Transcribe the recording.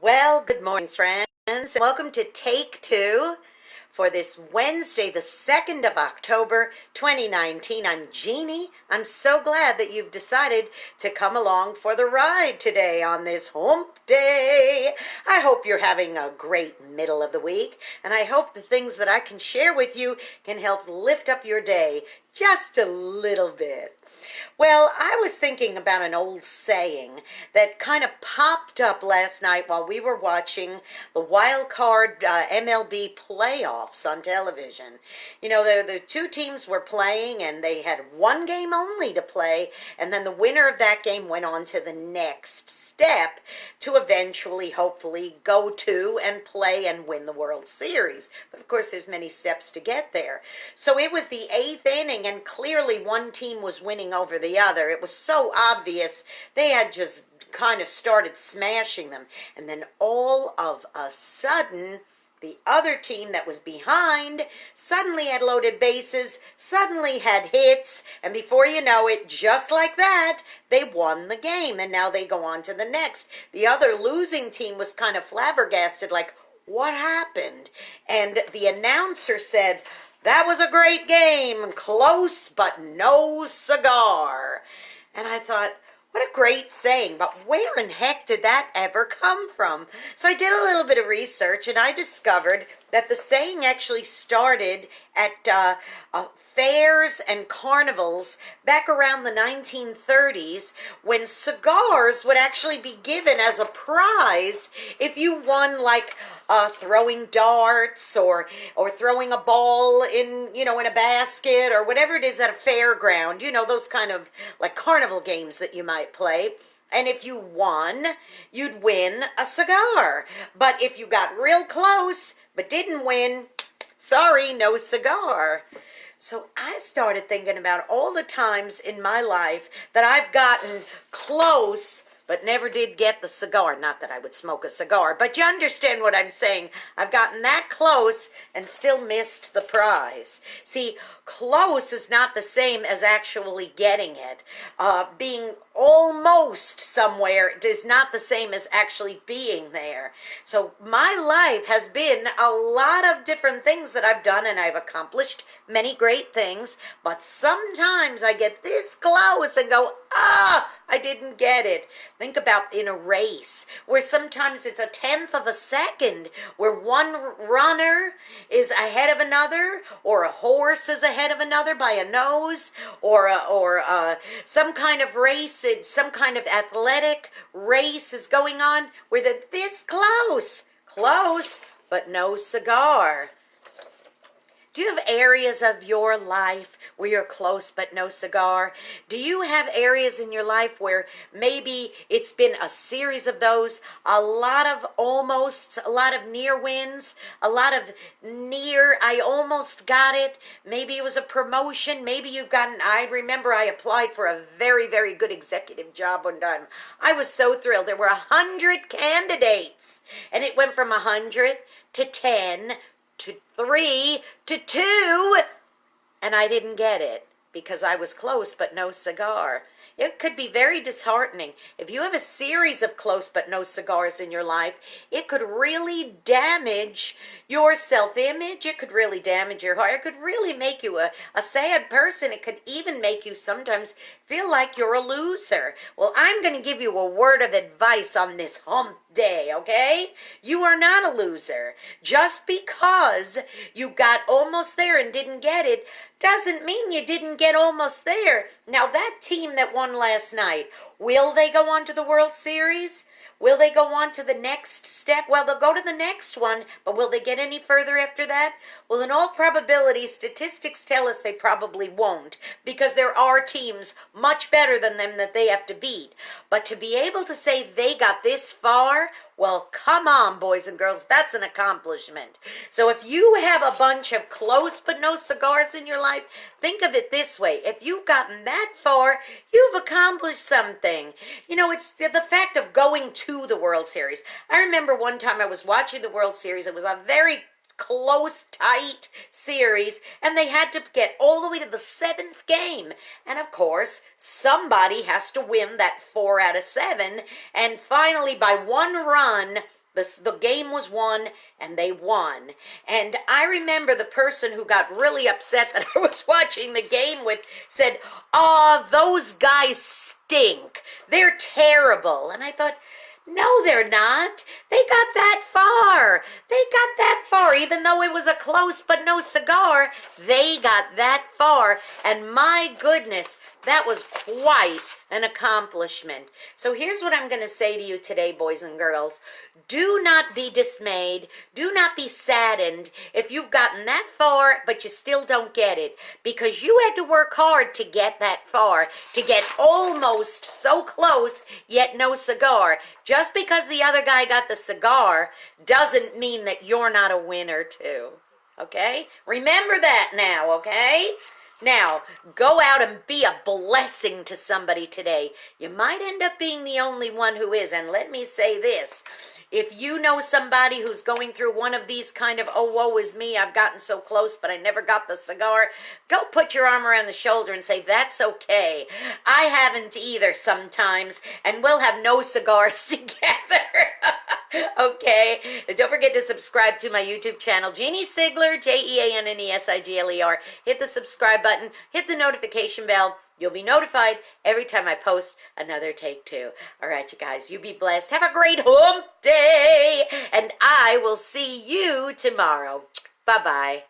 Well, good morning, friends. Welcome to Take Two for this Wednesday, the 2nd of October, 2019. I'm Jeannie. I'm so glad that you've decided to come along for the ride today on this hump day. I hope you're having a great middle of the week, and I hope the things that I can share with you can help lift up your day just a little bit. Well, I was thinking about an old saying that kind of popped up last night while we were watching the wild card MLB playoffs on television. You know, the two teams were playing and they had one game only to play, and then the winner of that game went on to the next step to eventually, hopefully, go to and play and win the World Series. But of course, there's many steps to get there. So it was the 8th inning, and clearly one team was winning over the other. It was so obvious. They had just kind of started smashing them. And then all of a sudden, the other team that was behind suddenly had loaded bases, suddenly had hits, and before you know it, just like that, they won the game, and now they go on to the next. The other losing team was kind of flabbergasted, like, what happened? And the announcer said, "That was a great game, close but no cigar." And I thought, what a great saying, but where in heck did that ever come from? So I did a little bit of research, and I discovered that the saying actually started at fairs and carnivals back around the 1930s, when cigars would actually be given as a prize if you won, like throwing darts or throwing a ball in a basket or whatever it is at a fairground. Those kind of like carnival games that you might play. And if you won, you'd win a cigar. But if you got real close but didn't win, sorry, no cigar. So I started thinking about all the times in my life that I've gotten close but never did get the cigar. Not that I would smoke a cigar, but you understand what I'm saying. I've gotten that close and still missed the prize. See, close is not the same as actually getting it. Being almost somewhere is not the same as actually being there. So my life has been a lot of different things that I've done, and I've accomplished many great things, but sometimes I get this close and go, I didn't get it. Think about in a race where sometimes it's a 1/10 of a second where one runner is ahead of another, or a horse is ahead of another by a nose, or some kind of race, some kind of athletic race is going on where they're this close, but no cigar. Do you have areas of your life where you're close but no cigar? Do you have areas in your life where maybe it's been a series of those, a lot of almost, a lot of near wins, a lot of near, I almost got it. Maybe it was a promotion. Maybe you've gotten, I remember I applied for a very, very good executive job one time. I was so thrilled. There were 100 candidates, and it went from 100 to 10 to 3 to 2, and I didn't get it because I was close but no cigar. It could be very disheartening. If you have a series of close but no cigars in your life, it could really damage your self-image. It could really damage your heart. It could really make you a sad person. It could even make you sometimes feel like you're a loser. Well, I'm going to give you a word of advice on this hump day, okay? You are not a loser. Just because you got almost there and didn't get it doesn't mean you didn't get almost there. Now, that team that won last night, will they go on to the World Series? Will they go on to the next step? Well, they'll go to the next one, but will they get any further after that? Well, in all probability, statistics tell us they probably won't, because there are teams much better than them that they have to beat. But to be able to say they got this far, well, come on, boys and girls, that's an accomplishment. So if you have a bunch of close but no cigars in your life, think of it this way. If you've gotten that far, you've accomplished something. It's the fact of going to the World Series. I remember one time I was watching the World Series. It was a very close, tight series, and they had to get all the way to the 7th game. And of course, somebody has to win that 4 out of 7, and finally, by one run, The game was won, and they won. And I remember the person who got really upset that I was watching the game with said, "Oh, those guys stink. They're terrible." And I thought, no, they're not. They got that far. They got that far. Even though it was a close but no cigar, they got that far. And my goodness, that was quite an accomplishment. So here's what I'm going to say to you today, boys and girls. Do not be dismayed. Do not be saddened if you've gotten that far, but you still don't get it. Because you had to work hard to get that far, to get almost so close, yet no cigar. Just because the other guy got the cigar doesn't mean that you're not a winner too. Okay? Remember that now, okay? Now, go out and be a blessing to somebody today. You might end up being the only one who is. And let me say this. If you know somebody who's going through one of these kind of, oh, woe is me, I've gotten so close, but I never got the cigar, go put your arm around the shoulder and say, that's okay. I haven't either sometimes, and we'll have no cigars together. Okay? And don't forget to subscribe to my YouTube channel, Jeanne Sigler, Jeannesigler. Hit the subscribe button, hit the notification bell. You'll be notified every time I post another Take Two. All right, you guys, you be blessed. Have a great hump day, and I will see you tomorrow. Bye-bye.